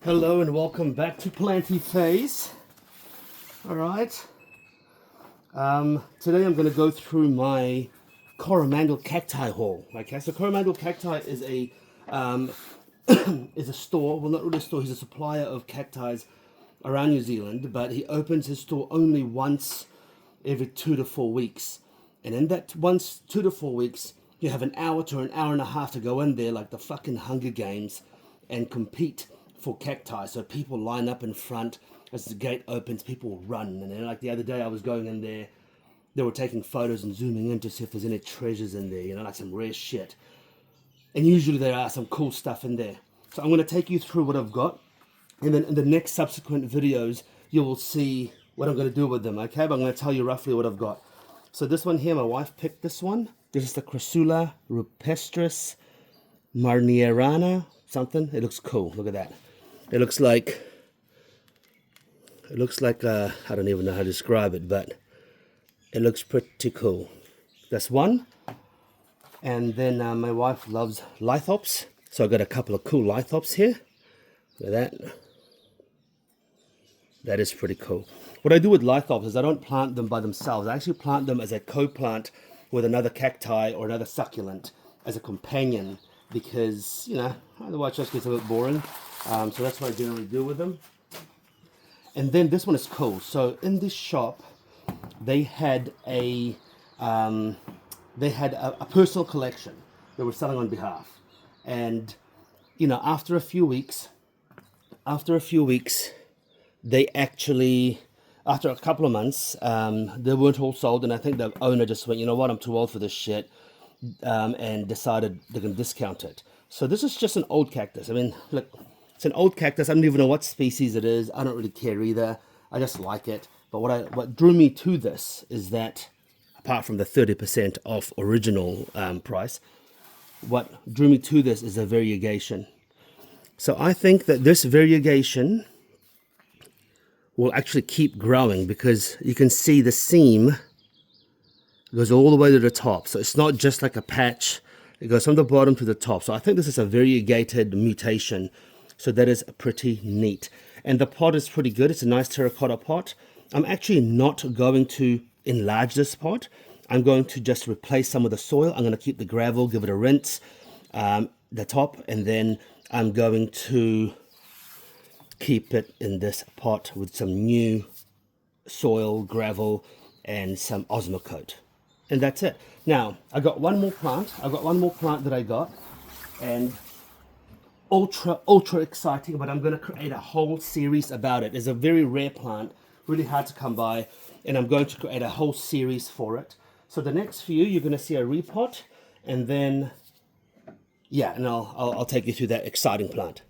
Hello and welcome back to Planty Phase. Alright. Today I'm going to go through my Coromandel cacti haul. Okay, so Coromandel cacti is a is a store, well not really a store, he's a supplier of cacti around New Zealand, but he opens his store only once every 2 to 4 weeks. And in that once 2 to 4 weeks, you have an hour to an hour and a half to go in there like the fucking Hunger Games and compete for cacti. So people line up in front as the gate opens, people run. And then like the other day I was going in there, they were taking photos and zooming in to see if there's any treasures in there, you know, like some rare shit. And usually there are some cool stuff in there. So I'm going to take you through what I've got. And then in the next subsequent videos, you will see what I'm going to do with them, okay? But I'm going to tell you roughly what I've got. So this one here, my wife picked this one. This is the Crassula rupestris marnierana something. It looks cool. Look at that. It looks like I don't even know how to describe it, but it looks pretty cool. That's one. And then my wife loves lithops, so I got a couple of cool lithops here. Look at that. That is pretty cool. What I do with lithops is I don't plant them by themselves. I actually plant them as a co-plant with another cacti or another succulent as a companion, because, you know, otherwise it just gets a bit boring. So that's what I generally do with them. And then this one is cool. So in this shop, they had a personal collection they were selling on behalf. And, you know, after a few weeks, they actually, after a couple of months, they weren't all sold. And I think the owner just went, you know what, I'm too old for this shit, and decided they're going to discount it. So this is just an old cactus. I mean, look, it's an old cactus. I don't even know what species it is. I don't really care either. I just like it. But what drew me to this is that, apart from the 30% off original price, what drew me to this is a variegation. So I think that this variegation will actually keep growing, because you can see the seam goes all the way to the top. So it's not just like a patch. It goes from the bottom to the top. So I think this is a variegated mutation. So that is pretty neat. And the pot is pretty good. It's a nice terracotta pot. I'm actually not going to enlarge this pot. I'm going to just replace some of the soil. I'm going to keep the gravel, give it a rinse, the top, and then I'm going to keep it in this pot with some new soil, gravel, and some Osmocote. And that's it. Now, I got one more plant. I've got one more plant that I got, and ultra exciting, but I'm going to create a whole series about it. It's a very rare plant, really hard to come by, and I'm going to create a whole series for it. So the next few, you're going to see a repot, and then, yeah, and I'll take you through that exciting plant.